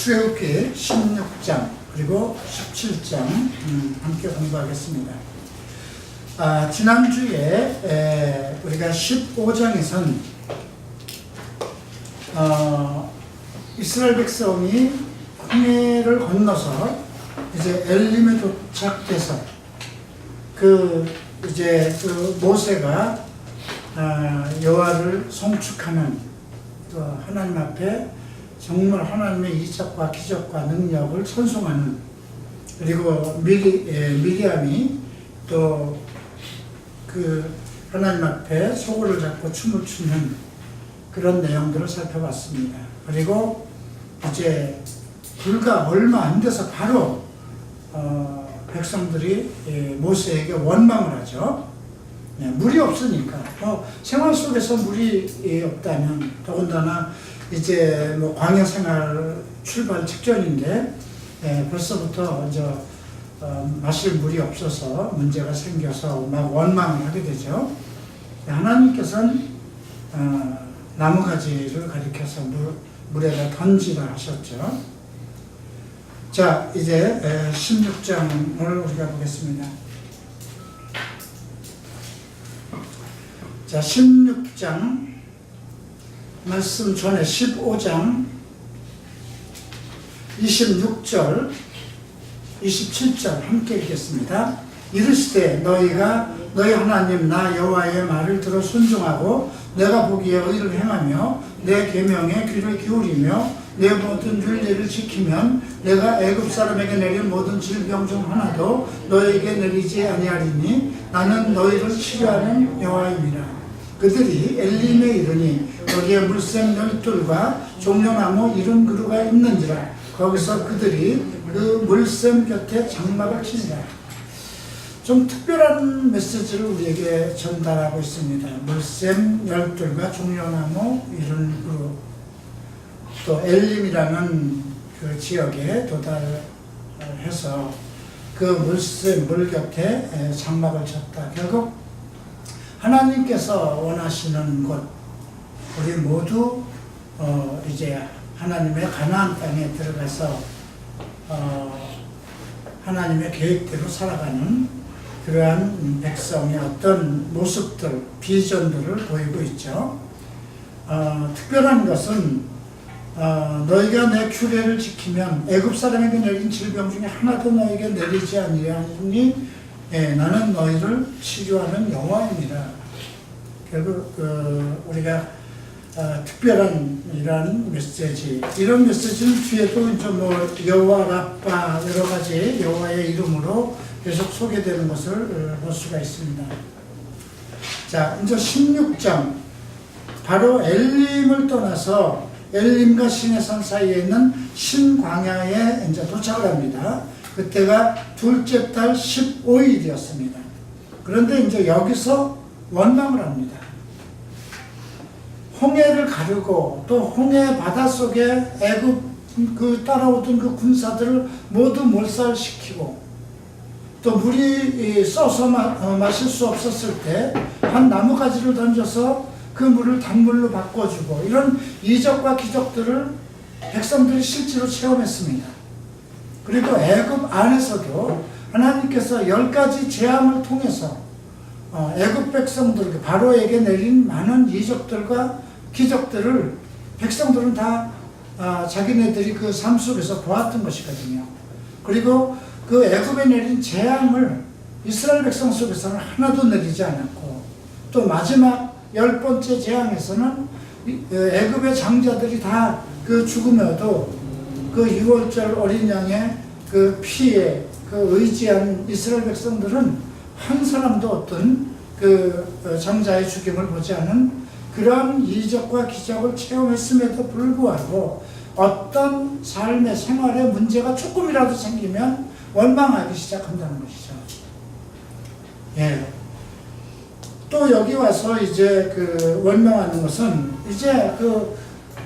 출애굽기 16장 그리고 17장 함께 공부하겠습니다. 지난주에 우리가 15장에선 이스라엘 백성이 홍해를 건너서 이제 엘림에 도착해서 이제 모세가 여호와를 송축하는 또 하나님 앞에 정말 하나님의 이적과 기적과 능력을 찬송하는, 그리고 미리암이 또 하나님 앞에 소고를 잡고 춤을 추는 그런 내용들을 살펴봤습니다. 그리고 이제 불과 얼마 안 돼서 바로 백성들이 모세에게 원망을 하죠. 물이 없으니까. 생활 속에서 물이 없다면, 더군다나 이제 광야 생활 출발 직전인데 벌써부터 마실 물이 없어서 문제가 생겨서 막 원망을 하게 되죠. 하나님께서는 나무가지를 가리켜서 물에다 던지라 하셨죠. 자, 이제 16장을 우리가 보겠습니다. 자, 16장 말씀 전에 15장 26절 27절 함께 읽겠습니다. 이르시되 너희가 너희 하나님 나 여호와의 말을 들어 순종하고 내가 보기에 의를 행하며 내 계명에 귀를 기울이며 내 모든 율례를 지키면 내가 애굽 사람에게 내릴 모든 질병 중 하나도 너희에게 내리지 아니하리니 나는 너희를 치료하는 여호와입니다. 그들이 엘림에 이르니 거기에 물샘 12과 종려나무 70그루가 있는지라. 거기서 그들이 그 물샘 곁에 장막을 치니라. 좀 특별한 메시지를 우리에게 전달하고 있습니다. 물샘 12과 종려나무 70그루, 또 엘림이라는 그 지역에 도달해서 그 물샘 물 곁에 장막을 쳤다. 결국 하나님께서 원하시는 곳, 우리 모두 이제 하나님의 가나안 땅에 들어가서 하나님의 계획대로 살아가는 그러한 백성의 어떤 모습들, 비전들을 보이고 있죠. 특별한 것은 너희가 내 규례를 지키면 애굽 사람에게 내린 질병 중에 하나도 너희에게 내리지 아니하니 나는 너희를 치료하는 여호와입니다. 결국 우리가 특별한 이런 메시지, 이런 메시지는 뒤에도 이제 여호와 라파 여러 가지 여호와의 이름으로 계속 소개되는 것을 볼 수가 있습니다. 자, 이제 16장 바로 엘림을 떠나서 엘림과 시내산 사이에 있는 신광야에 이제 도착을 합니다. 그때가 둘째 달 15일이었습니다. 그런데 이제 여기서 원망을 합니다. 홍해를 가르고 또 홍해 바닷속에 애굽 따라오던 그 군사들을 모두 몰살시키고, 또 물이 써서 마실 수 없었을 때 한 나무가지를 던져서 그 물을 단물로 바꿔주고, 이런 이적과 기적들을 백성들이 실제로 체험했습니다. 그리고 애굽 안에서도 하나님께서 10가지 재앙을 통해서 애굽 백성들, 바로에게 내린 많은 이적들과 기적들을 백성들은 다 자기네들이 그 삶 속에서 보았던 것이거든요. 그리고 그 애굽에 내린 재앙을 이스라엘 백성 속에서는 하나도 내리지 않았고, 또 마지막 10번째 재앙에서는 애굽의 장자들이 다 그 죽으며도 그 6월절 어린 양의 그 피에 의지한 이스라엘 백성들은 한 사람도 어떤 장자의 죽임을 보지 않은 그러한 이적과 기적을 체험했음에도 불구하고 어떤 삶의 생활에 문제가 조금이라도 생기면 원망하기 시작한다는 것이죠. 또 여기 와서 이제 원망하는 것은 이제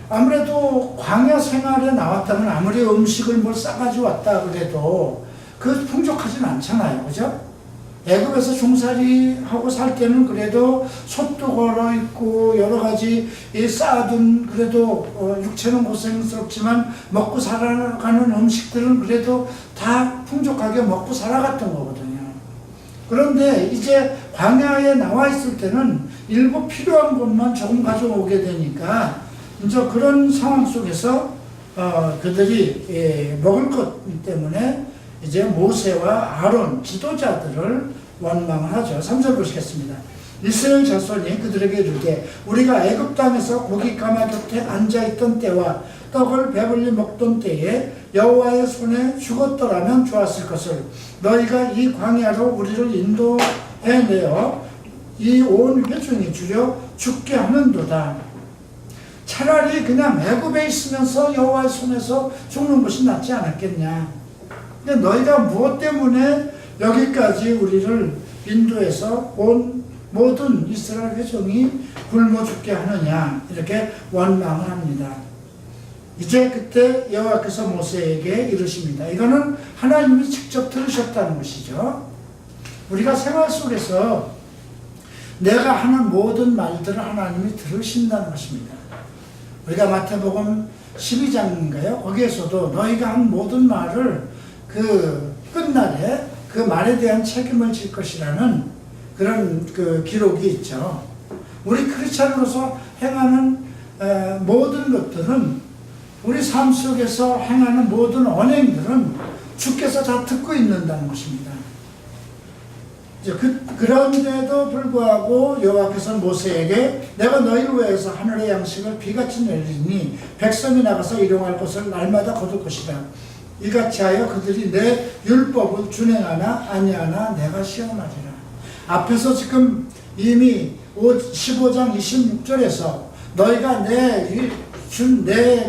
아무래도 광야 생활에 나왔다면 아무리 음식을 싸가지고 왔다 그래도 풍족하진 않잖아요. 그죠? 애굽에서 종살이하고 살 때는 그래도 솥도 걸어 있고 여러 가지 쌓아둔 그래도 육체는 고생스럽지만 먹고 살아가는 음식들은 그래도 다 풍족하게 먹고 살아갔던 거거든요. 그런데 이제 광야에 나와 있을 때는 일부 필요한 것만 조금 가져오게 되니까 이제 그런 상황 속에서 그들이 먹을 것 때문에 이제 모세와 아론 지도자들을 원망하죠. 3절 보시겠습니다. 이스라엘 자손이 그들에게 이르되 우리가 애굽 땅에서 고기 가마 곁에 앉아있던 때와 떡을 배불리 먹던 때에 여호와의 손에 죽었더라면 좋았을 것을 너희가 이 광야로 우리를 인도해내어 이 온 회중이 주려 죽게 하는도다. 차라리 그냥 애굽에 있으면서 여호와의 손에서 죽는 것이 낫지 않았겠냐. 근데 너희가 무엇 때문에 여기까지 우리를 인도해서 온 모든 이스라엘 회중이 굶어 죽게 하느냐 이렇게 원망을 합니다. 이제 그때 여호와께서 모세에게 이르십니다. 이거는 하나님이 직접 들으셨다는 것이죠. 우리가 생활 속에서 내가 하는 모든 말들을 하나님이 들으신다는 것입니다. 우리가 마태복음 12장인가요? 거기에서도 너희가 한 모든 말을 그 끝날에 그 말에 대한 책임을 질 것이라는 그런 그 기록이 있죠. 우리 크리스찬으로서 행하는 모든 것들은 우리 삶 속에서 행하는 모든 언행들은 주께서 다 듣고 있는다는 것입니다. 그런데도 불구하고 여호와께서 모세에게 내가 너희를 위해서 하늘의 양식을 비같이 내리니 백성이 나가서 일용할 것을 날마다 거둘 것이다. 이같이 하여 그들이 내 율법을 준행하나 아니하나 내가 시험하리라. 앞에서 지금 이미 15장 26절에서 너희가 내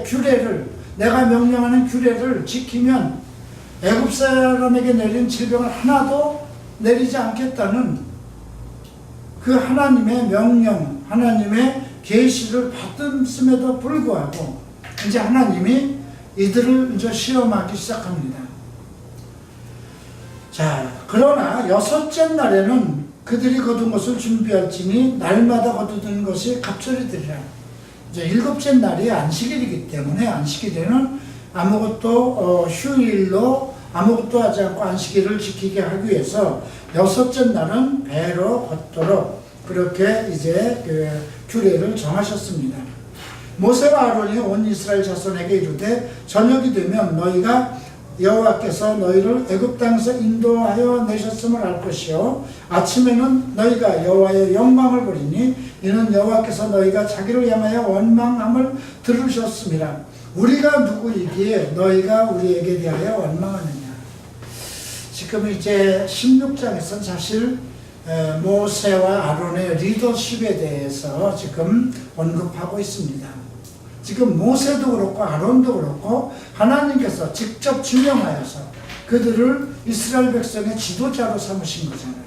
규례를 내가 명령하는 규례를 지키면 애굽 사람에게 내린 질병을 하나도 내리지 않겠다는 그 하나님의 명령, 하나님의 계시를 받았음에도 불구하고 이제 하나님이 이들을 이제 시험하기 시작합니다. 자, 그러나 여섯째 날에는 그들이 거둔 것을 준비할지니 날마다 거두는 것이 갑절이 되리라. 이제 일곱째 날이 안식일이기 때문에 안식일에는 아무것도 휴일로 아무것도 하지 않고 안식일을 지키게 하기 위해서 여섯째 날은 배로 걷도록 그렇게 이제 그 규례를 정하셨습니다. 모세와 아론이 온 이스라엘 자손에게 이르되 저녁이 되면 너희가 여호와께서 너희를 애굽 땅에서 인도하여 내셨음을 알 것이요 아침에는 너희가 여호와의 영광을 보리니 이는 여호와께서 너희가 자기를 향하여 원망함을 들으셨음이라. 우리가 누구이기에 너희가 우리에게 대하여 원망하느냐. 지금 이제 16장에서는 사실 모세와 아론의 리더십에 대해서 지금 언급하고 있습니다. 지금 모세도 그렇고 아론도 그렇고 하나님께서 직접 지명하여서 그들을 이스라엘 백성의 지도자로 삼으신 거잖아요.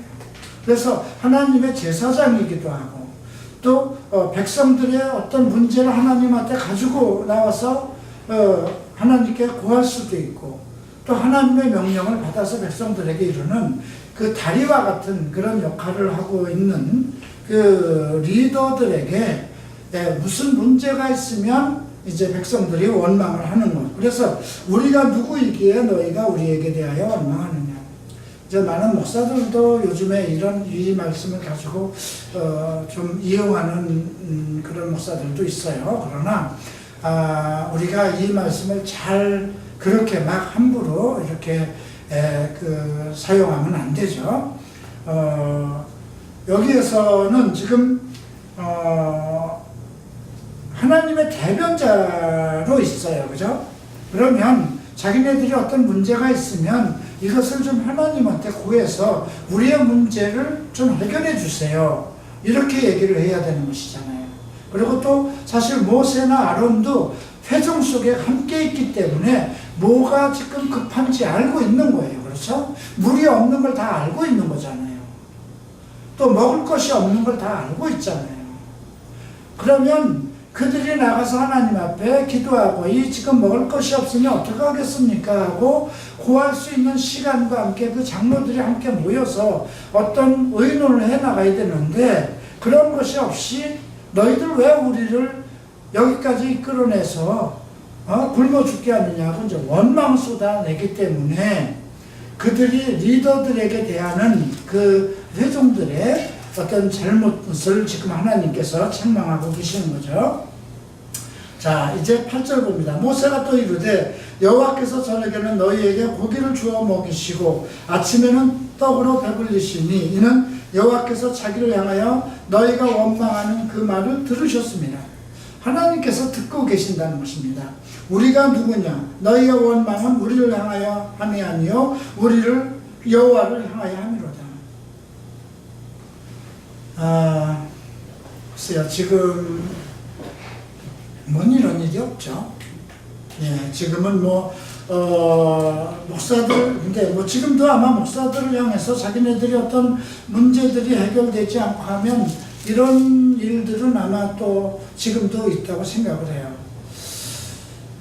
그래서 하나님의 제사장이기도 하고 또 백성들의 어떤 문제를 하나님한테 가지고 나와서 하나님께 구할 수도 있고 또 하나님의 명령을 받아서 백성들에게 이루는 그 다리와 같은 그런 역할을 하고 있는 그 리더들에게 무슨 문제가 있으면 이제 백성들이 원망을 하는 것. 그래서 우리가 누구이기에 너희가 우리에게 대하여 원망하느냐. 이제 많은 목사들도 요즘에 이 말씀을 가지고 좀 이용하는 그런 목사들도 있어요. 그러나 우리가 이 말씀을 잘 그렇게 막 함부로 이렇게 사용하면 안 되죠. 여기에서는 지금 하나님의 대변자로 있어요. 그죠? 그러면 자기네들이 어떤 문제가 있으면 이것을 좀 하나님한테 구해서 우리의 문제를 좀 해결해 주세요. 이렇게 얘기를 해야 되는 것이잖아요. 그리고 또 사실 모세나 아론도 회중 속에 함께 있기 때문에 뭐가 지금 급한지 알고 있는 거예요. 그렇죠? 물이 없는 걸 다 알고 있는 거잖아요. 또 먹을 것이 없는 걸 다 알고 있잖아요. 그러면 그들이 나가서 하나님 앞에 기도하고 이 지금 먹을 것이 없으면 어떻게 하겠습니까 하고 구할 수 있는 시간과 함께 그 장로들이 함께 모여서 어떤 의논을 해나가야 되는데, 그런 것이 없이 너희들 왜 우리를 여기까지 이끌어내서 굶어 죽게 하느냐고 이제 원망 쏟아내기 때문에, 그들이 리더들에게 대하는 그 회종들의 어떤 잘못을 지금 하나님께서 책망하고 계시는 거죠. 자, 이제 8절 봅니다. 모세가 또 이르되 여호와께서 저녁에는 너희에게 고기를 주어 먹이시고 아침에는 떡으로 배불리시니 이는 여호와께서 자기를 향하여 너희가 원망하는 그 말을 들으셨습니다. 하나님께서 듣고 계신다는 것입니다. 우리가 누구냐? 너희가 원망은 우리를 향하여 함이 아니요 우리를 여호와를 향하여 함이로다. 글쎄요, 지금 뭔 이런 일이 없죠. 예, 지금은 목사들, 근데 지금도 아마 목사들을 향해서 자기네들이 어떤 문제들이 해결되지 않고 하면 이런 일들은 아마 또 지금도 있다고 생각을 해요.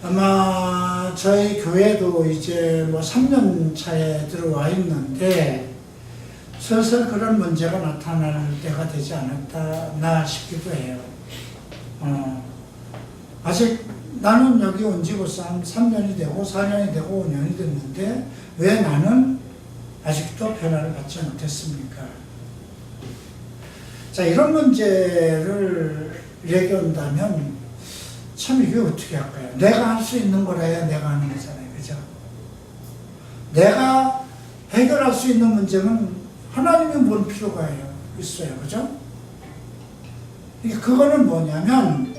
아마 저희 교회도 이제 3년 차에 들어와 있는데 슬슬 그런 문제가 나타날 때가 되지 않았나 싶기도 해요. 아직 나는 여기 온 지 벌써 한 3년이 되고 4년이 되고 5년이 됐는데 왜 나는 아직도 변화를 받지 못했습니까? 자, 이런 문제를 얘기한다면 참 이게 어떻게 할까요? 내가 할 수 있는 거라야 내가 하는 거잖아요. 그죠? 내가 해결할 수 있는 문제는 하나님이 뭔 필요가 있어요. 그죠? 그거는 뭐냐면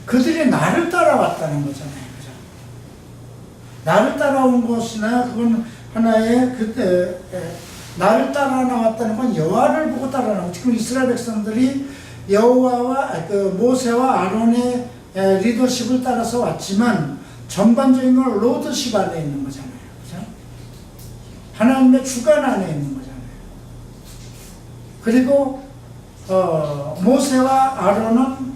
그들이 나를 따라왔다는 거잖아요. 그죠? 나를 따라온 것이나 그건 하나의 그때 나를 따라 나왔다는 건 여호와를 보고 따라 나왔고, 지금 이스라엘 백성들이 여호와와 모세와 아론의 리더십을 따라서 왔지만 전반적인 건 로드십 안에 있는 거잖아요. 그죠? 하나님의 주관 안에 있는 거잖아요. 그리고 모세와 아론은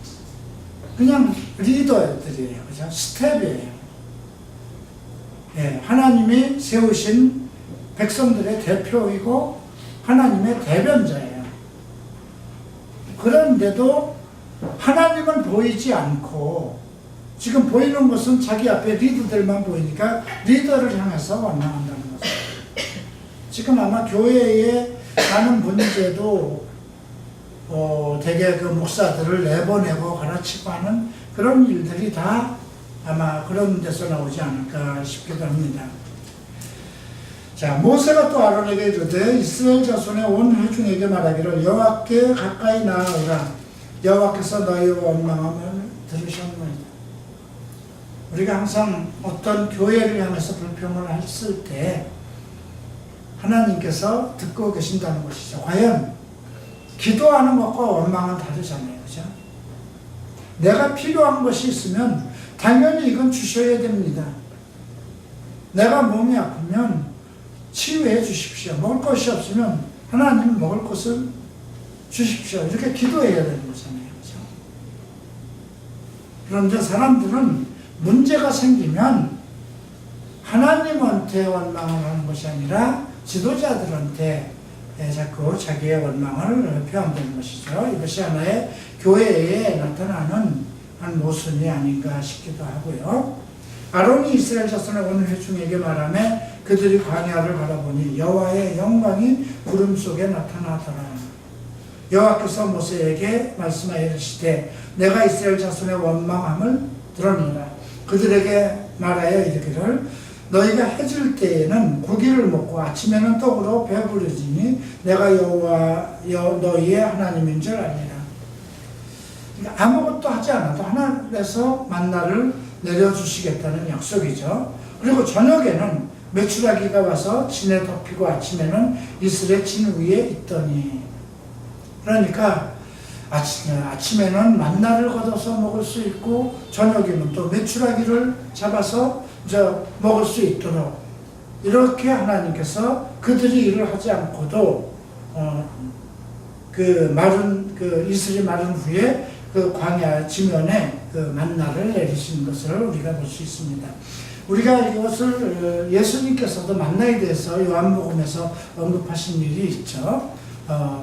그냥 리더들이에요. 그죠? 스텝이에요. 예, 하나님이 세우신 백성들의 대표이고 하나님의 대변자예요. 그런데도 하나님은 보이지 않고 지금 보이는 것은 자기 앞에 리더들만 보이니까 리더를 향해서 원망한다는 거죠. 지금 아마 교회에 가는 문제도 되게 그 목사들을 내보내고 가르치고 하는 그런 일들이 다 아마 그런 데서 나오지 않을까 싶기도 합니다. 자, 모세가 또 아론에게 이르되 이스라엘 자손의 온 회중에게 말하기를 여호와께 가까이 나아오라. 여호와께서 너희의 원망함을 들으셨나이다. 우리가 항상 어떤 교회를 향해서 불평을 했을 때 하나님께서 듣고 계신다는 것이죠. 과연 기도하는 것과 원망은 다르잖아요. 그죠? 내가 필요한 것이 있으면 당연히 이건 주셔야 됩니다. 내가 몸이 아프면 치유해 주십시오. 먹을 것이 없으면 하나님 먹을 것을 주십시오. 이렇게 기도해야 되는 거잖아요. 그죠? 그런데 사람들은 문제가 생기면 하나님한테 원망을 하는 것이 아니라 지도자들한테 자꾸 자기의 원망을 표현되는 것이죠. 이것이 하나의 교회에 나타나는 한 모순이 아닌가 싶기도 하고요. 아론이 이스라엘 자손의 온 회중에게 말하며 그들이 광야를 바라보니 여호와의 영광이 구름 속에 나타나더라. 여호와께서 모세에게 말씀하여 이르시되 내가 이스라엘 자손의 원망함을 들었노라. 그들에게 말하여 이르기를 너희가 해질 때에는 고기를 먹고 아침에는 떡으로 배부르지니 내가 여호와 너희의 하나님인 줄 알리라. 그러니까 아무것도 하지 않아도 하나님께서 만나를 내려주시겠다는 약속이죠. 그리고 저녁에는 메추라기가 와서 진에 덮이고 아침에는 이슬의 진 위에 있더니, 그러니까 아침에는 만나를 걷어서 먹을 수 있고 저녁에는 또 메추라기를 잡아서 먹을 수 있도록 이렇게 하나님께서 그들이 일을 하지 않고도 그 이슬이 마른 후에 그 광야 지면에 그 만나를 내리신 것을 우리가 볼 수 있습니다. 우리가 이것을 예수님께서도 만나에 대해서 요한복음에서 언급하신 일이 있죠.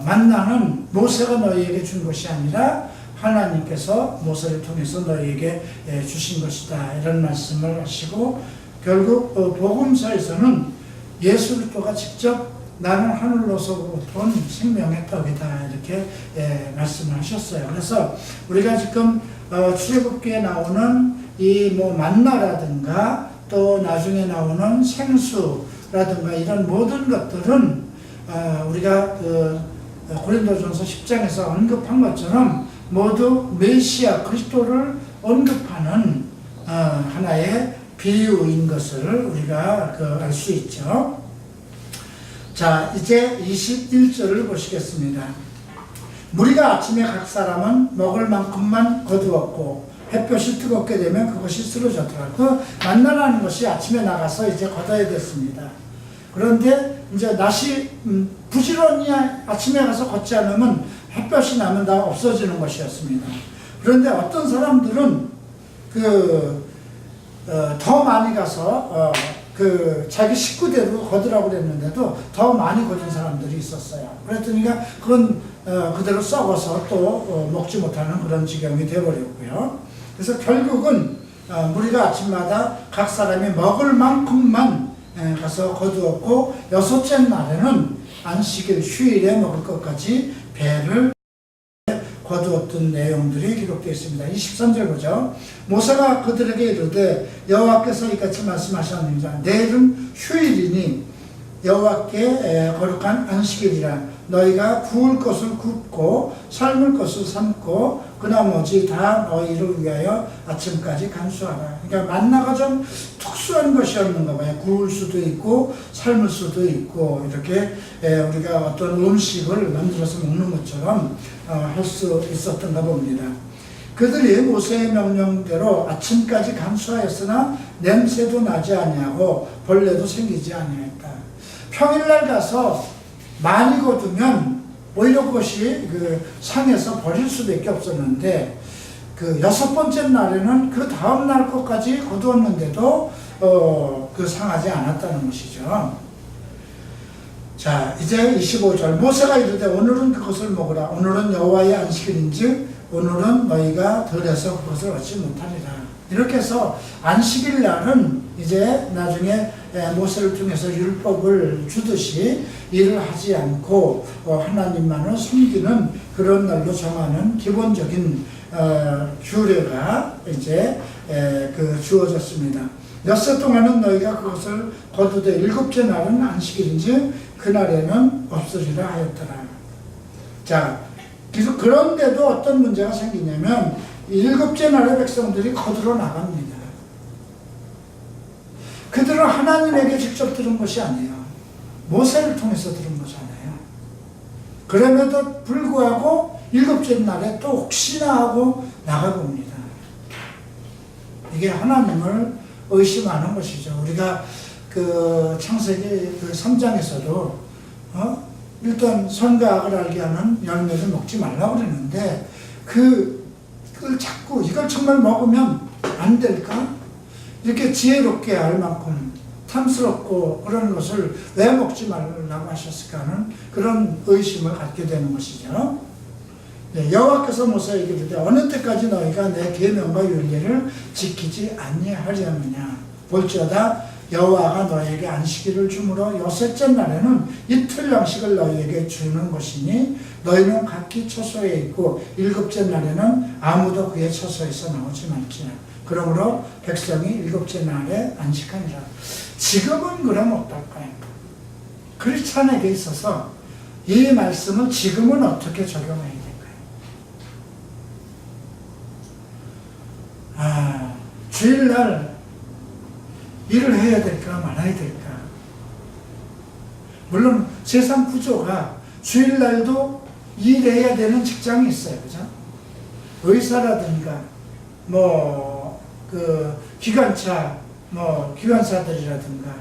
만나는 모세가 너희에게 준 것이 아니라 하나님께서 모세를 통해서 너희에게 주신 것이다, 이런 말씀을 하시고, 결국 복음서에서는 예수 그리스도가 직접 나는 하늘로서부터 온 생명의 떡이다, 이렇게 말씀을 하셨어요. 그래서 우리가 지금 출애굽기에 나오는 이 만나라든가 또 나중에 나오는 생수라든가 이런 모든 것들은 우리가 고린도전서 10장에서 언급한 것처럼 모두 메시아 그리스도를 언급하는 하나의 비유인 것을 우리가 알 수 있죠. 자, 이제 21절을 보시겠습니다. 무리가 아침에 각 사람은 먹을 만큼만 거두었고 햇볕이 뜨겁게 되면 그것이 쓰러졌더라. 그 만나라는 것이 아침에 나가서 이제 걷어야 됐습니다. 그런데 이제 낮이 부지런히 아침에 가서 걷지 않으면 햇볕이 나면 다 없어지는 것이었습니다. 그런데 어떤 사람들은 더 많이 가서 자기 식구대로 거두라고 그랬는데도 더 많이 거둔 사람들이 있었어요. 그랬더니 그건 그대로 썩어서 또 먹지 못하는 그런 지경이 되어버렸고요. 그래서 결국은 무리가 아침마다 각 사람이 먹을 만큼만 가서 거두었고, 여섯째 날에는 안식일 휴일에 먹을 것까지 배를 거두었던 내용들이 기록되어 있습니다. 23절 보죠. 모세가 그들에게 이르되 여호와께서 이같이 말씀하셨느니라. 내일은 휴일이니 여호와께 거룩한 안식일이라. 너희가 구울 것을 굽고 삶을 것을 삶고 그 나머지 다 너희를 위하여 아침까지 간수하라. 그러니까 만나가 좀 특수한 것이었는가 봐요. 구울 수도 있고 삶을 수도 있고, 이렇게 우리가 어떤 음식을 만들어서 먹는 것처럼 할 수 있었던가 봅니다. 그들이 모세의 명령대로 아침까지 간수하였으나 냄새도 나지 아니하고 벌레도 생기지 아니하였다. 평일날 가서 많이 거두면 오히려 그것이 상에서 버릴 수밖에 없었는데, 여섯 번째 날에는 그 다음 날 것까지 거두었는데도 상하지 않았다는 것이죠. 자, 이제 25절. 모세가 이르되 오늘은 그것을 먹으라. 오늘은 여호와의 안식일인즉 오늘은 너희가 덜해서 그것을 얻지 못하리라. 이렇게 해서 안식일 날은 이제 나중에 모세를 통해서 율법을 주듯이 일을 하지 않고 하나님만을 섬기는 그런 날로 정하는 기본적인 규례가 이제 주어졌습니다. 엿새 동안은 너희가 그것을 거두되 일곱째 날은 안식일인지 그날에는 없으리라 하였더라. 자, 그런데도 어떤 문제가 생기냐면 일곱째 날에 백성들이 거두러 나갑니다. 그들은 하나님에게 직접 들은 것이 아니에요. 모세를 통해서 들은 거잖아요. 그럼에도 불구하고 일곱째 날에 또 혹시나 하고 나가봅니다. 이게 하나님을 의심하는 것이죠. 우리가 창세기 3장에서도 일단 선과 악을 알게 하는 열매를 먹지 말라고 그랬는데 그걸 자꾸 이걸 정말 먹으면 안 될까? 이렇게 지혜롭게 알 만큼 탐스럽고 그런 것을 왜 먹지 말라고 하셨을까 하는 그런 의심을 갖게 되는 것이죠. 여호와께서 모세에게 이르되 어느 때까지 너희가 내 계명과 율례를 지키지 아니하려느냐. 볼지어다 여호와가 너희에게 안식일을 주므로 여섯째 날에는 이틀 양식을 너희에게 주는 것이니 너희는 각기 처소에 있고 일곱째 날에는 아무도 그의 처소에서 나오지 말지라. 그러므로 백성이 일곱째 날에 안식하니라. 지금은 그럼 어떨까요? 크리스찬에게 있어서 이 말씀을 지금은 어떻게 적용해야 될까요? 주일날 일을 해야 될까 말아야 될까? 물론 세상 구조가 주일날도 일해야 되는 직장이 있어요. 그죠? 의사라든가 기관사들이라든가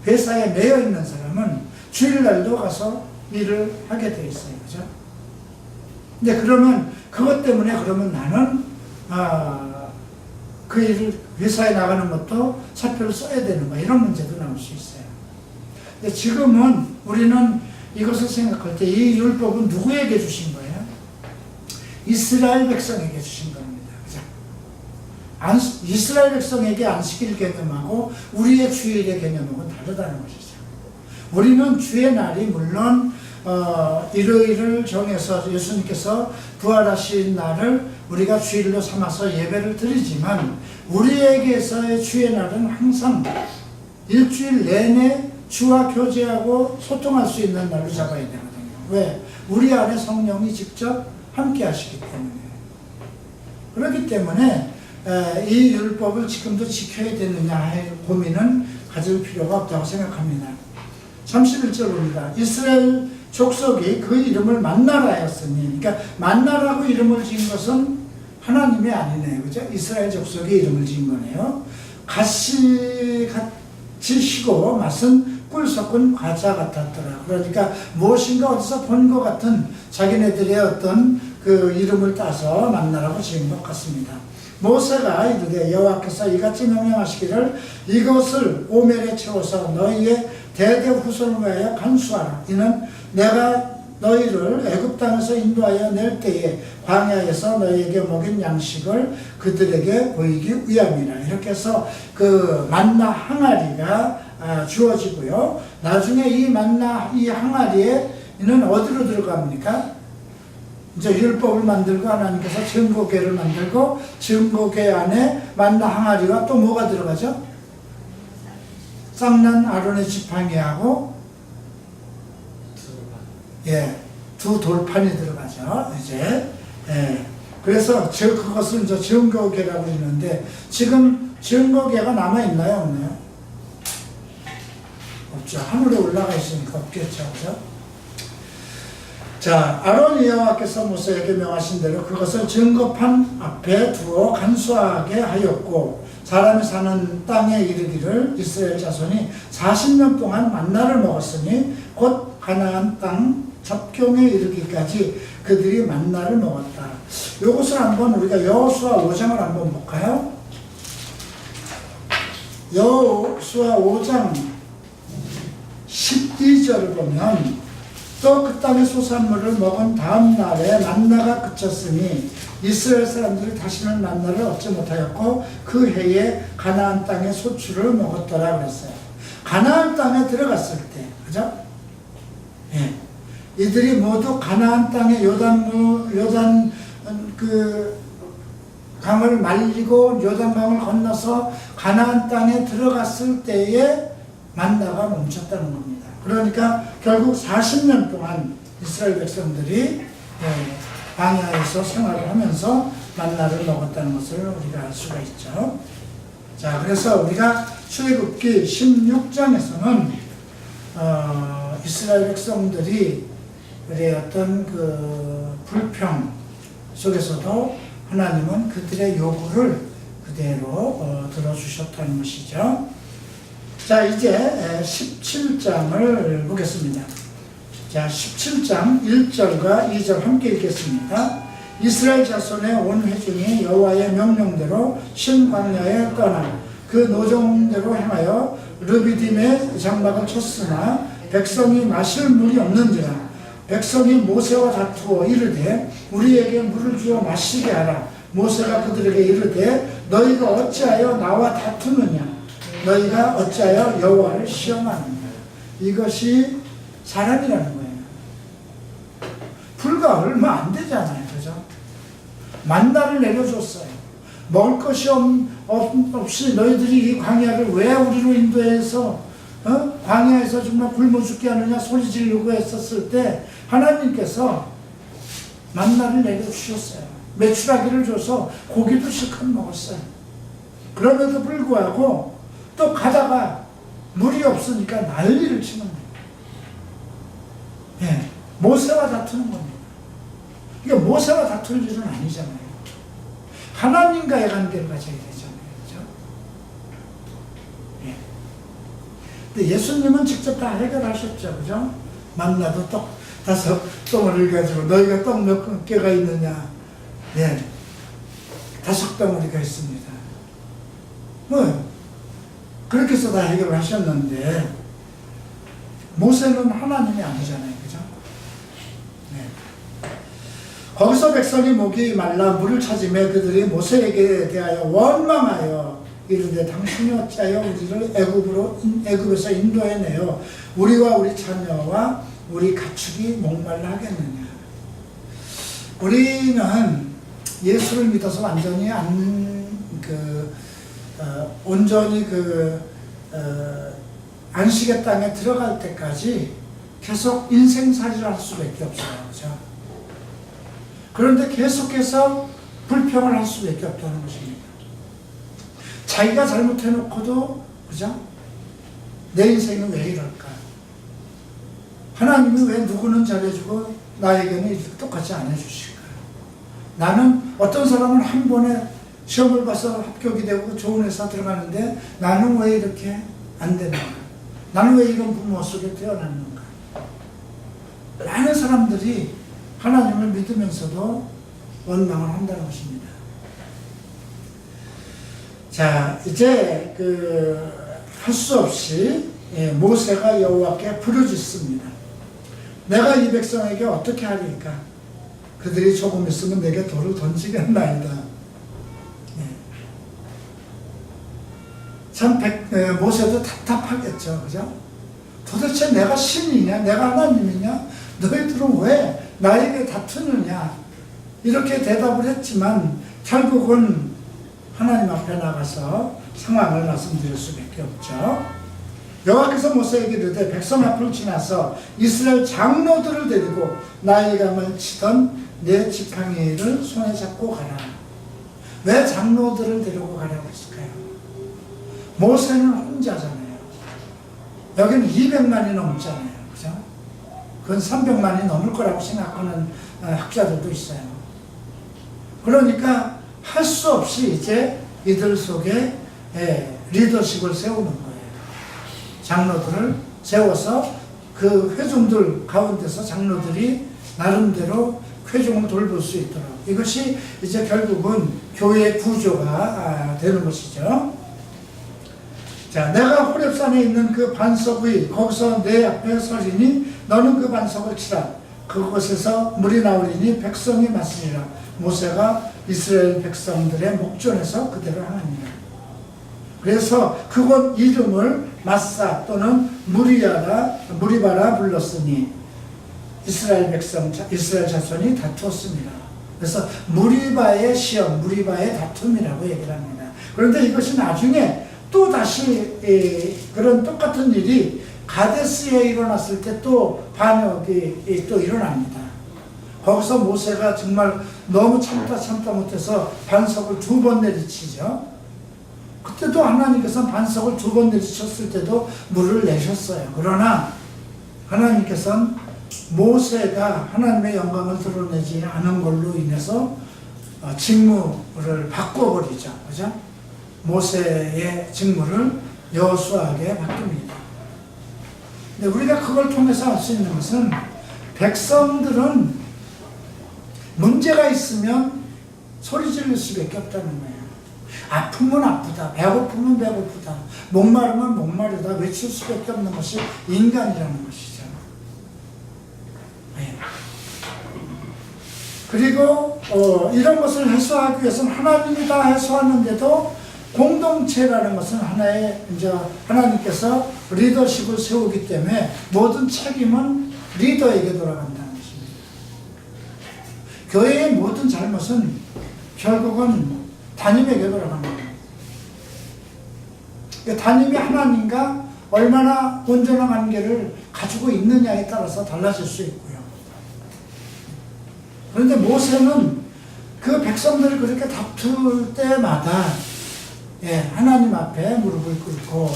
회사에 매여 있는 사람은 주일날도 가서 일을 하게 돼 있어요. 그죠? 근데 그러면 그것 때문에 그러면 나는 그 일을 회사에 나가는 것도 사표를 써야 되는 거야. 이런 문제도 나올 수 있어요. 근데 지금은 우리는 이것을 생각할 때 이 율법은 누구에게 주신 거예요? 이스라엘 백성에게 주신 겁니다. 그죠? 이스라엘 백성에게 안식일 개념하고 우리의 주일의 개념하고는 다르다는 것이죠. 우리는 주의 날이 물론 일요일을 정해서 예수님께서 부활하신 날을 우리가 주일로 삼아서 예배를 드리지만 우리에게서의 주의 날은 항상 일주일 내내 주와 교제하고 소통할 수 있는 날로 잡아야 되거든요. 왜? 우리 안에 성령이 직접 함께 하시기 때문에. 그렇기 때문에 이 율법을 지금도 지켜야 되느냐 할 고민은 가질 필요가 없다고 생각합니다. 31절 봅니다. 이스라엘 족속이 그 이름을 만나라였으니, 그러니까 만나라고 이름을 지은 것은 하나님이 아니네요. 그죠? 이스라엘 족속이 이름을 지은 거네요. 같이 시고 맛은 꿀 섞은 과자 같았더라. 그러니까 무엇인가 어디서 본 것 같은 자기네들의 어떤 그 이름을 따서 만나라고 지은 것 같습니다. 모세가 이르되 여호와께서 이같이 명령하시기를 이것을 오멜에 채워서 너희의 대대 후손을 위하여 간수하라. 이는 내가 너희를 애굽 땅에서 인도하여 낼 때에 광야에서 너희에게 먹인 양식을 그들에게 보이기 위함이라. 이렇게 해서 그 만나 항아리가 주어지고요. 나중에 이 만나 이 항아리에 이는 어디로 들어갑니까? 이제 율법을 만들고 하나님께서 증거궤를 만들고 증거궤 안에 만나 항아리와 또 뭐가 들어가죠? 쌍난 아론의 지팡이하고 두 돌판이 들어가죠. 이제 그래서 그것을 이제 증거궤라고 했는데 지금 증거궤가 남아 있나요, 없나요? 없죠. 하늘에 올라가 있으니까 없겠죠, 그죠? 자, 아론 여호와께서 모세에게 명하신 대로 그것을 증거판 앞에 두어 간수하게 하였고 사람이 사는 땅에 이르기를 이스라엘 자손이 40년 동안 만나를 먹었으니 곧 가나안 땅 접경에 이르기까지 그들이 만나를 먹었다. 이것을 한번 우리가 여호수아 5장을 한번 볼까요? 여호수아 5장 12절을 보면 또 그 땅의 소산물을 먹은 다음 날에 만나가 그쳤으니 이스라엘 사람들이 다시는 만나를 얻지 못하였고 그 해에 가나안 땅의 소출을 먹었더라 그랬어요. 가나안 땅에 들어갔을 때, 그죠? 이들이 모두 가나안 땅의 요단 그 강을 말리고 요단강을 건너서 가나안 땅에 들어갔을 때에 만나가 멈췄다는 겁니다. 그러니까 결국 40년 동안 이스라엘 백성들이 광야에서 생활을 하면서 만나를 먹었다는 것을 우리가 알 수가 있죠. 자, 그래서 우리가 출애굽기 16장에서는 이스라엘 백성들이 우리의 어떤 그 불평 속에서도 하나님은 그들의 요구를 그대로 들어주셨다는 것이죠. 자, 이제 17장을 보겠습니다. 자, 17장 1절과 2절 함께 읽겠습니다. 이스라엘 자손의 온 회중이 여호와의 명령대로 신광야에 떠나 그 노정대로 행하여 르비딤의 장막을 쳤으나 백성이 마실 물이 없는지라. 백성이 모세와 다투어 이르되 우리에게 물을 주어 마시게 하라. 모세가 그들에게 이르되 너희가 어찌하여 나와 다투느냐. 너희가 어찌하여 여호와를 시험하느냐. 이것이 사람이라는 거예요. 불과 얼마 안 되잖아요, 그죠? 만나를 내려줬어요. 먹을 것이 없이 너희들이 이 광야를 왜 우리로 인도해서 광야에서 정말 굶어 죽게 하느냐 소리 지르고 했었을 때 하나님께서 만나를 내려주셨어요. 메추라기를 줘서 고기도 실컷 먹었어요. 그럼에도 불구하고 또 가다가 물이 없으니까 난리를 치는 거예요. 모세와 다투는 겁니다. 이게 모세와 다툴 일은 아니잖아요. 하나님과의 관계를 가져야 되잖아요. 그렇죠? 근데 예수님은 직접 다 해결하셨죠. 그죠? 만나도 떡 5 덩어리를 가지고 너희가 떡 몇 개가 있느냐? 네, 5 덩어리가 있습니다. 뭐 그렇게 해서 다 해결을 하셨는데 모세는 하나님이 아니잖아요, 그죠? 네. 거기서 백성이 목이 말라 물을 찾으며 그들이 모세에게 대하여 원망하여 이르되 당신이 어찌하여 우리를 애굽에서 인도해내어 우리와 우리 자녀와 우리 가축이 목말라 하겠느냐. 우리는 예수를 믿어서 완전히 온전히 안식의 땅에 들어갈 때까지 계속 인생살이를 할 수밖에 없어요. 그죠? 그런데 계속해서 불평을 할 수밖에 없다는 것입니다. 자기가 잘못해놓고도, 그죠? 내 인생은 왜 이럴까? 하나님이 왜 누구는 잘해주고 나에게는 똑같이 안 해주실까? 나는 어떤 사람은 한 번에 시험을 봐서 합격이 되고 좋은 회사 들어가는데 나는 왜 이렇게 안 되는가? 나는 왜 이런 부모 속에 태어났는가? 많은 사람들이 하나님을 믿으면서도 원망을 한다는 것입니다. 자, 이제 할 수 없이 모세가 여호와께 부르짖습니다. 내가 이 백성에게 어떻게 하리까? 그들이 조금 있으면 내게 돌을 던지겠나이다. 참 모세도 답답하겠죠, 그죠? 도대체 내가 신이냐, 내가 하나님이냐, 너희들은 왜 나에게 다투느냐, 이렇게 대답을 했지만 결국은 하나님 앞에 나가서 상황을 말씀드릴 수밖에 없죠. 여호와께서 모세에게 이르되 백성 앞을 지나서 이스라엘 장로들을 데리고 나일강을 치던 내 지팡이를 손에 잡고 가라. 왜 장로들을 데리고 가라고 했을까요? 모세는 혼자잖아요. 여기는 200만이 넘잖아요. 그죠? 그건 300만이 넘을 거라고 생각하는 학자들도 있어요. 그러니까 할 수 없이 이제 이들 속에 리더십을 세우는 거예요. 장로들을 세워서 그 회중들 가운데서 장로들이 나름대로 회중을 돌볼 수 있도록, 이것이 이제 결국은 교회의 구조가 되는 것이죠. 자, 내가 호렙산에 있는 그 반석 위 거기서 내 앞에 서리니 너는 그 반석을 치라. 그곳에서 물이 나오리니 백성이 마시리라. 모세가 이스라엘 백성들의 목전에서 그대로 하느니라. 그래서 그곳 이름을 마사 또는 무리바라 불렀으니 이스라엘 자손이 다투었습니다. 그래서 무리바의 시험, 무리바의 다툼이라고 얘기를 합니다. 그런데 이것이 나중에 또 다시 그런 똑같은 일이 가데스에 일어났을 때 또 반역이 또 일어납니다. 거기서 모세가 정말 너무 참다 못해서 반석을 2번 내리치죠. 그때도 하나님께서 반석을 2번 내리쳤을 때도 물을 내셨어요. 그러나 하나님께서는 모세가 하나님의 영광을 드러내지 않은 걸로 인해서 직무를 바꿔버리죠. 그죠? 모세의 직무를 여호수아에게 맡깁니다. 근데 우리가 그걸 통해서 알 수 있는 것은 백성들은 문제가 있으면 소리 지를 수밖에 없다는 거예요. 아프면 아프다, 배고프면 배고프다, 목마르면 목마르다 외칠 수밖에 없는 것이 인간이라는 것이죠. 네. 그리고 이런 것을 해소하기 위해서는 하나님이 다 해소하는데도 공동체라는 것은 하나의 이제 하나님께서 리더십을 세우기 때문에 모든 책임은 리더에게 돌아간다는 것입니다. 교회의 모든 잘못은 결국은 담임에게 돌아가는 거예요. 그러니까 담임이 하나님과 얼마나 온전한 관계를 가지고 있느냐에 따라서 달라질 수 있고요. 그런데 모세는 그 백성들을 그렇게 다툴 때마다 하나님 앞에 무릎을 꿇고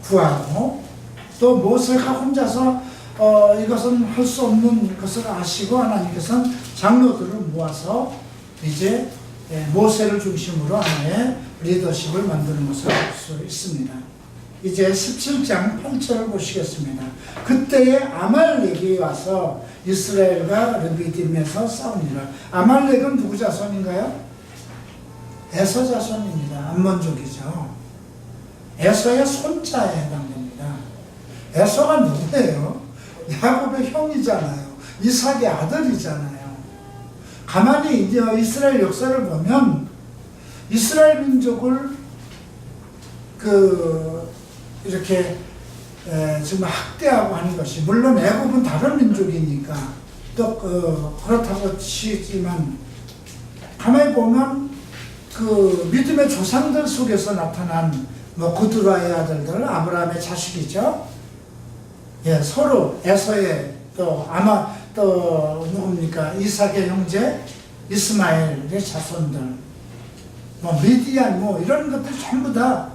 구하고, 또 모세가 혼자서 이것은 할 수 없는 것을 아시고 하나님께서는 장로들을 모아서 이제 모세를 중심으로 하나의 리더십을 만드는 것을 볼 수 있습니다. 이제 17장 8절을 보시겠습니다. 그때에 아말렉이 와서 이스라엘과 르비딤에서 싸웁니다. 아말렉은 누구 자손인가요? 에서 자손입니다. 암몬족이죠. 에서의 손자에 해당됩니다. 에서가 누구예요? 야곱의 형이잖아요. 이삭의 아들이잖아요. 가만히 이제 이스라엘 역사를 보면 이스라엘 민족을 이렇게 정말 학대하고 하는 것이, 물론 애굽은 다른 민족이니까 또 그렇다고 치지만, 가만히 보면 믿음의 조상들 속에서 나타난 구드라의 아들들, 아브라함의 자식이죠. 예, 서로 에서의 또 누굽니까? 이삭의 형제 이스마엘의 자손들, 미디안 이런 것들 전부 다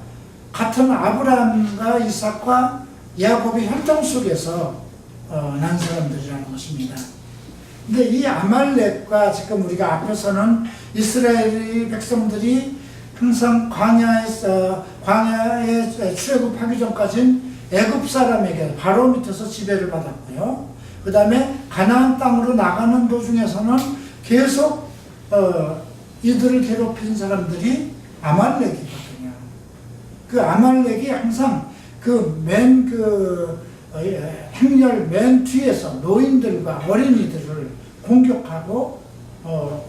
같은 아브라함과 이삭과 야곱의 혈통 속에서 난 사람들이라는 것입니다. 근데 이 아말렉과 지금 우리가 앞에서는 이스라엘 백성들이 항상 광야에 출애굽하기 전까지는 애굽 사람에게 바로 밑에서 지배를 받았고요. 그 다음에 가나안 땅으로 나가는 도중에서는 계속 이들을 괴롭힌 사람들이 아말렉이거든요. 그 아말렉이 항상 행렬 맨 뒤에서 노인들과 어린이들을 공격하고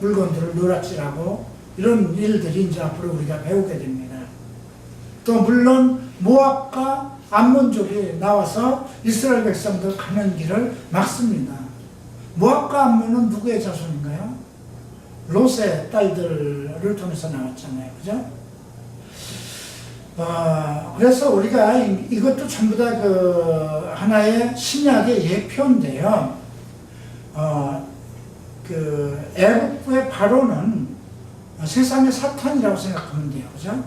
물건들을 누락질하고 이런 일들이 이제 앞으로 우리가 배우게 됩니다. 또 물론 모압과 암몬족이 나와서 이스라엘 백성들 가는 길을 막습니다. 모압과 암몬은 누구의 자손인가요? 롯의 딸들을 통해서 나왔잖아요. 그죠? 그래서 우리가 이것도 전부 다 하나의 신약의 예표인데요. 애굽의 바로는 세상의 사탄이라고 생각하면 돼요. 그죠?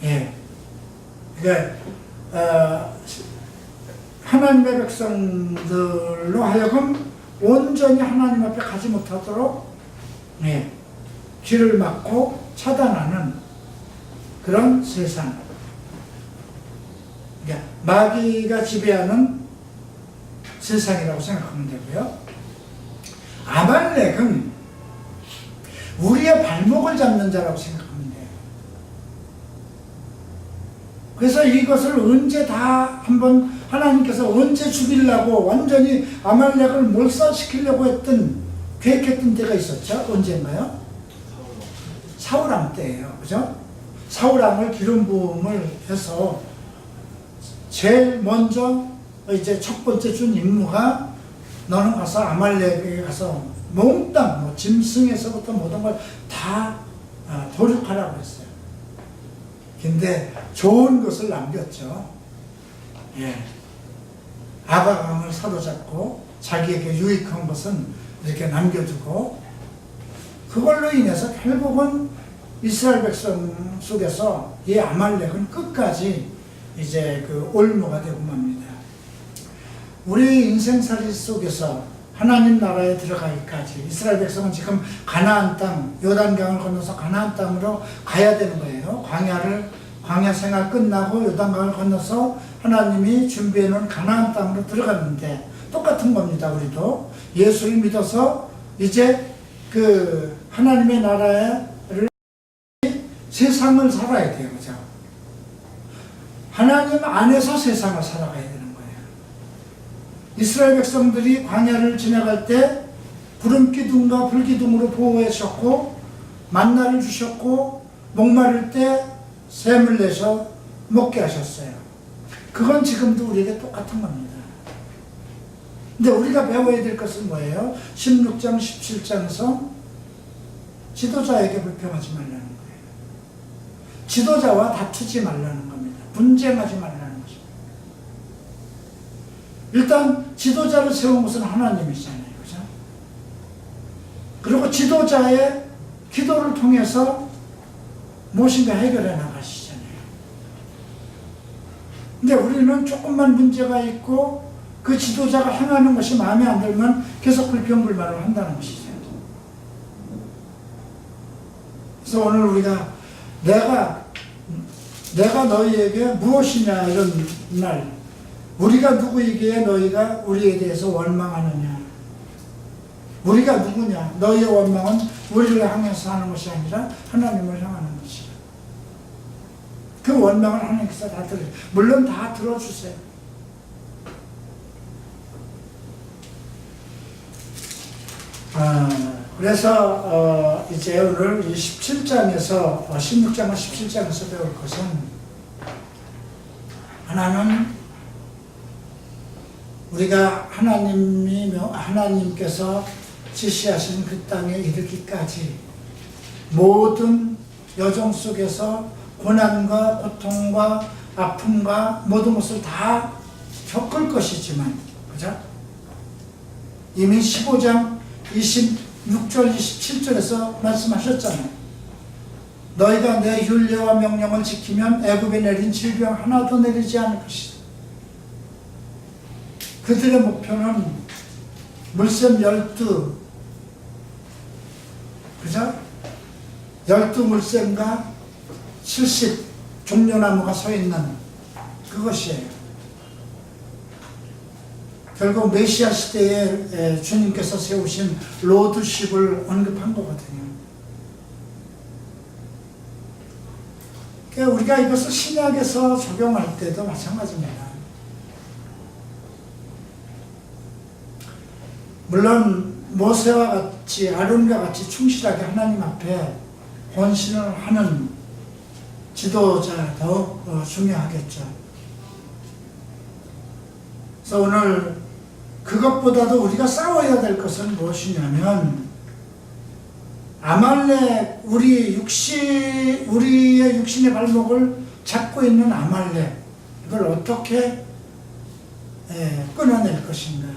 예. 그러니까, 하나님의 백성들로 하여금 온전히 하나님 앞에 가지 못하도록, 예, 길을 막고 차단하는 그런 세상. 그러니까 마귀가 지배하는 세상이라고 생각하면 되고요. 아말렉은 우리의 발목을 잡는 자라고 생각하면 돼요. 그래서 이것을 언제 다 한번 하나님께서 언제 죽이려고 완전히 아말렉을 몰살시키려고 계획했던 때가 있었죠. 언젠가요? 사울왕 때예요. 그죠? 사울왕을 기름 부음을 해서 제일 먼저 이제 첫 번째 준 임무가, 너는 가서 아말렉에 가서 몽땅 짐승에서부터 모든 걸 다 도륙하라고 했어요. 근데 좋은 것을 남겼죠. 예. 아가강을 사로잡고 자기에게 유익한 것은 이렇게 남겨두고, 그걸로 인해서 결국은 이스라엘 백성 속에서 이 아말렉은 끝까지 이제 올무가 되고 맙니다. 우리 인생살이 속에서 하나님 나라에 들어가기까지 이스라엘 백성은 지금 가나안 땅, 요단강을 건너서 가나안 땅으로 가야 되는 거예요. 광야 생활 끝나고 요단강을 건너서 하나님이 준비해 놓은 가나안 땅으로 들어갔는데, 똑같은 겁니다. 우리도 예수를 믿어서 이제 하나님의 나라를, 세상을 살아야 돼요. 그죠? 하나님 안에서 세상을 살아가야 되는 거예요. 이스라엘 백성들이 광야를 지나갈 때 구름기둥과 불기둥으로 보호해 주셨고, 만나를 주셨고, 목마를 때 샘을 내서 먹게 하셨어요. 그건 지금도 우리에게 똑같은 겁니다. 근데 우리가 배워야 될 것은 뭐예요? 16장, 17장에서 지도자에게 불평하지 말라는 거예요. 지도자와 다투지 말라는 겁니다. 분쟁하지 말라는 것입니다. 일단 지도자를 세운 것은 하나님이잖아요. 그죠? 그리고 지도자의 기도를 통해서 무엇인가 해결해 나가시잖아요. 근데 우리는 조금만 문제가 있고 그 지도자가 행하는 것이 마음에 안 들면 계속 불평불만을 한다는 것이죠. 그래서 오늘 우리가 내가 너희에게 무엇이냐 이런 날 우리가 누구이기에 너희가 우리에 대해서 원망하느냐. 우리가 누구냐. 너희의 원망은 우리를 향해서 하는 것이 아니라 하나님을 향하는 것이다. 그 원망을 하나님께서 다 들어주세요. 물론 다 들어주세요. 그래서 이제 오늘 17장에서 16장과 17장에서 배울 것은 하나는 우리가 하나님께서 지시하신 그 땅에 이르기까지 모든 여정 속에서 고난과 고통과 아픔과 모든 것을 다 겪을 것이지만, 그죠? 이미 15장 26절, 27절에서 말씀하셨잖아요. 너희가 내 율례와 명령을 지키면 애굽에 내린 질병 하나도 내리지 않을 것이다. 그들의 목표는 물샘 12, 그죠? 12물샘과 70 종려나무가 서 있는 그것이에요. 결국 메시아 시대에 주님께서 세우신 로드십을 언급한 거거든요. 그러니까 우리가 이것을 신약에서 적용할 때도 마찬가지입니다. 물론 모세와 같이 아론과 같이 충실하게 하나님 앞에 헌신을 하는 지도자도 중요하겠죠. 그래서 오늘 그것보다도 우리가 싸워야 될 것은 무엇이냐면 아말렉, 우리의 육신의 발목을 잡고 있는 아말렉, 이걸 어떻게 끊어낼 것인가.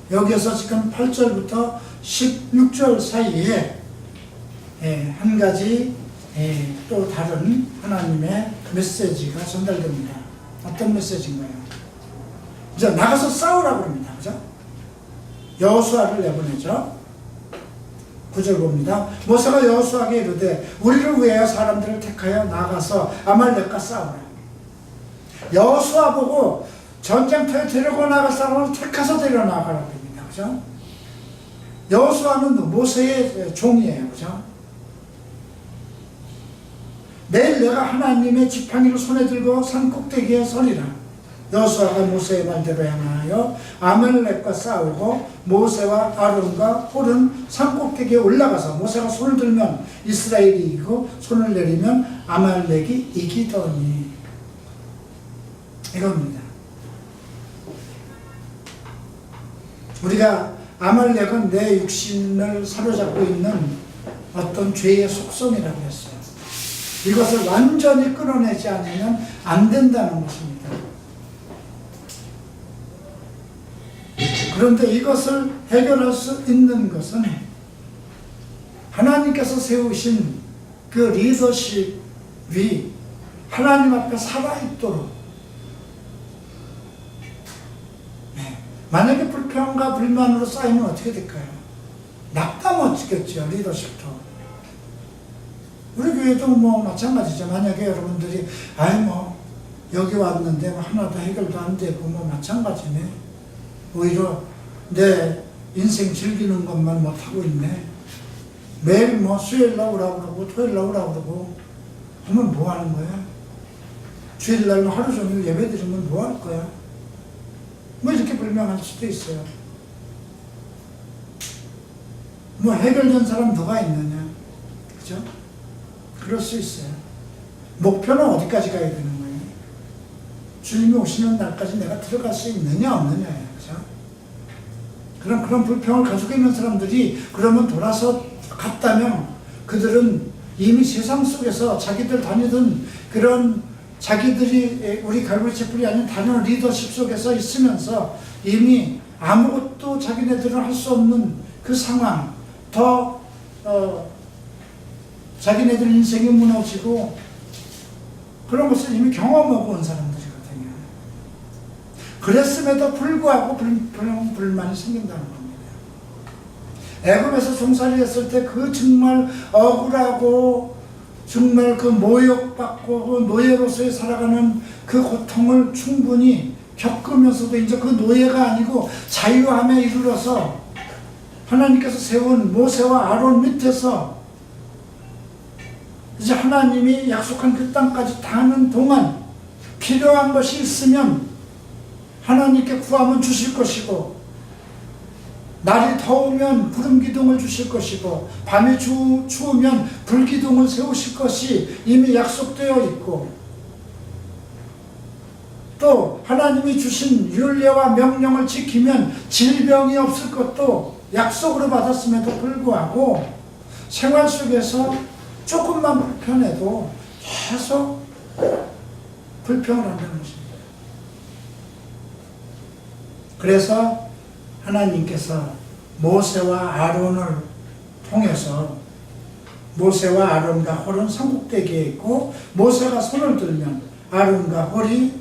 여기에서 지금 8절부터 16절 사이에 한 가지 또 다른 하나님의 메시지가 전달됩니다. 어떤 메시지인가요? 이제 나가서 싸우라고 합니다. 그죠? 여호수아를 내보내죠. 9절 봅니다. 모세가 여호수아에게 이르되 우리를 위하여 사람들을 택하여 나가서 아말렉과 싸우라. 여호수아 보고 전쟁터에 데리고 나갈 사람을 택해서 데려나가라고 합니다. 그죠? 여호수아는 모세의 종이에요. 그죠? 내일 내가 하나님의 지팡이를 손에 들고 산 꼭대기에 서리라. 여호수아가 모세의 말대로 행하여 아말렉과 싸우고 모세와 아론과 홀은 산 꼭대기에 올라가서 모세가 손을 들면 이스라엘이 이기고 손을 내리면 아말렉이 이기더니, 이겁니다. 우리가 아말렉은 내 육신을 사로잡고 있는 어떤 죄의 속성이라고 했어요. 이것을 완전히 끊어내지 않으면 안 된다는 것입니다. 그런데 이것을 해결할 수 있는 것은 하나님께서 세우신 그 리더십이 하나님 앞에 살아있도록, 만약에 불평과 불만으로 쌓이면 어떻게 될까요? 낙담 어쩌겠죠, 리더십도. 우리 교회도 뭐 마찬가지죠. 만약에 여러분들이 여기 왔는데 하나도 해결도 안 되고 마찬가지네. 오히려 내 인생 즐기는 것만 못하고 있네. 매일 수요일 날 오라고 그러고 토요일 날 오라고 그러고 그러면 뭐 하는 거야? 주일날 하루 종일 예배 드리면 뭐 할 거야? 이렇게 불명할 수도 있어요. 해결된 사람 누가 있느냐? 그죠? 그럴 수 있어요. 목표는 어디까지 가야 되는 거예요? 주님이 오시는 날까지 내가 들어갈 수 있느냐 없느냐예요. 그죠? 그런 불평을 가지고 있는 사람들이 그러면 돌아서 갔다면 그들은 이미 세상 속에서 자기들 다니던 그런 자기들이 우리 갈보리 채플이 아닌 다른 리더십 속에서 있으면서 이미 아무것도 자기네들은 할 수 없는 그 상황, 더 자기네들 인생이 무너지고 그런 것을 이미 경험하고 온 사람들이거든요. 그랬음에도 불구하고 불만이 생긴다는 겁니다. 애굽에서 종살이 했을 때 그 정말 억울하고 정말 그 모욕받고 그 노예로서의 살아가는 그 고통을 충분히 겪으면서도 이제 그 노예가 아니고 자유함에 이르러서 하나님께서 세운 모세와 아론 밑에서 이제 하나님이 약속한 그 땅까지 닿는 동안 필요한 것이 있으면 하나님께 구하면 주실 것이고, 날이 더우면 구름기둥을 주실 것이고, 밤이 추우면 불기둥을 세우실 것이 이미 약속되어 있고, 또 하나님이 주신 율례와 명령을 지키면 질병이 없을 것도 약속으로 받았음에도 불구하고 생활 속에서 조금만 불편해도 계속 불평을 한다는 것입니다. 그래서 하나님께서 모세와 아론을 통해서, 모세와 아론과 홀은 삼국대기에 있고, 모세가 손을 들면 아론과 홀이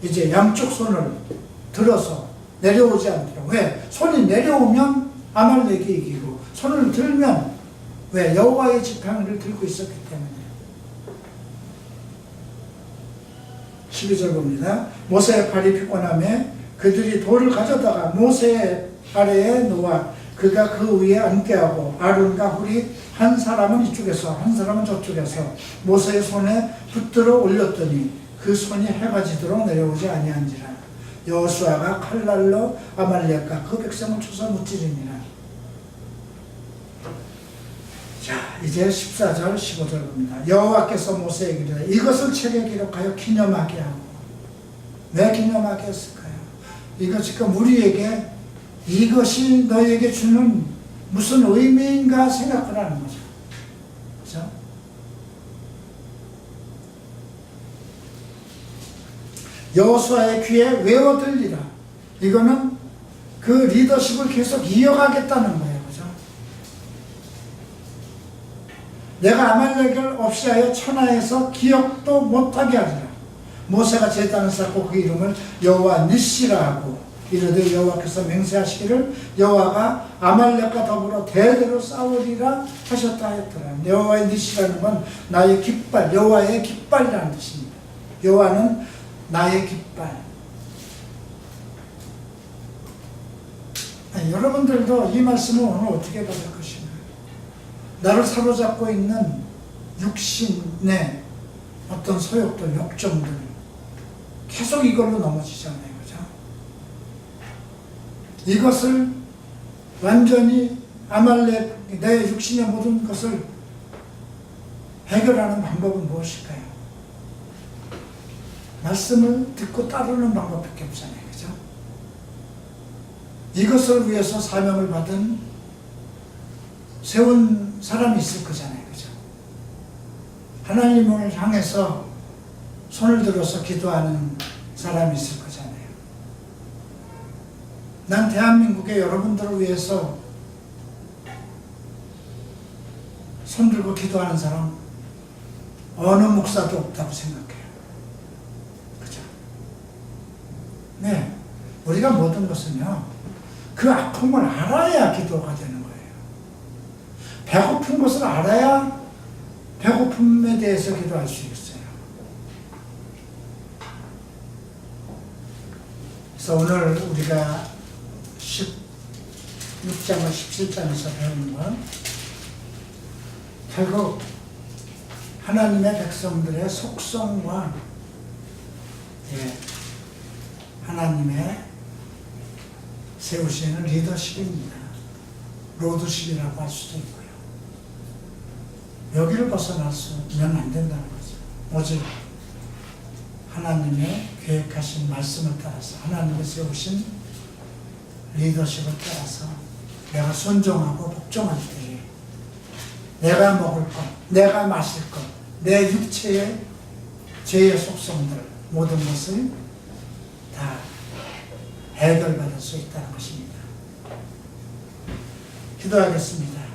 이제 양쪽 손을 들어서 내려오지 않도록. 왜? 손이 내려오면 아말렉이 이기고, 손을 들면 왜? 여호와의 지팡이를 들고 있었기 때문에. 12절 봅니다. 모세의 팔이 피곤함에 그들이 돌을 가져다가 모세의 아래에 놓아 그가 그 위에 앉게 하고, 아론과 홀이 한 사람은 이쪽에서 한 사람은 저쪽에서 모세의 손에 붙들어 올렸더니 그 손이 해가 지도록 내려오지 아니한지라. 여호수아가 칼날로 아말렉과 그 백성을 쳐서 무찌르니라. 자, 이제 14절 15절 봅니다. 여호와께서 모세에게 이르되 이것을 책에 기록하여 기념하게 하고. 왜 기념하게 했을까요? 이거 지금 우리에게 이것이 너에게 주는 무슨 의미인가 생각을 하는 거죠. 그렇죠? 여호수아의 귀에 외워 들리라. 이거는 그 리더십을 계속 이어가겠다는 거예요. 그죠? 내가 아말렉을 없이 하여 천하에서 기억도 못하게 하리라. 모세가 제단을 쌓고 그 이름을 여호와 니시라 하고, 이르되 여호와께서 맹세하시기를 여호와가 아말렉과 더불어 대대로 싸우리라 하셨다 했더라. 여호와의 니시라는 건 나의 깃발, 여호와의 깃발이라는 뜻입니다. 여호와는 나의 깃발. 아니, 여러분들도 이 말씀을 오늘 어떻게 받을 것인가? 나를 사로잡고 있는 육신의 어떤 소욕들, 욕정들, 계속 이걸로 넘어지잖아요. 그죠? 이것을 완전히 아말렉, 내 육신의 모든 것을 해결하는 방법은 무엇일까요? 말씀을 듣고 따르는 방법밖에 없잖아요. 그죠? 이것을 위해서 사명을 받은, 세운 사람이 있을 거잖아요. 그죠? 하나님을 향해서 손을 들어서 기도하는 사람이 있을 거잖아요. 난 대한민국의 여러분들을 위해서 손 들고 기도하는 사람 어느 목사도 없다고 생각해요. 그죠? 네. 우리가 모든 것은요, 그 아픔을 알아야 기도가 되는 거예요. 배고픈 것을 알아야 배고픔에 대해서 기도할 수 있어요. 그래서 오늘 우리가 16장과 17장에서 배우는 건 결국 하나님의 백성들의 속성과 하나님의 세우시는 리더십입니다. 로드십이라고 할 수도 있고요. 여기를 벗어나면 안 된다는 거죠. 오직 하나님의 계획하신 말씀을 따라서, 하나님의 세우신 리더십을 따라서 내가 순종하고 복종할 때에 내가 먹을 것, 내가 마실 것, 내 육체의 죄의 속성들, 모든 것을 다 해결받을 수 있다는 것입니다. 기도하겠습니다.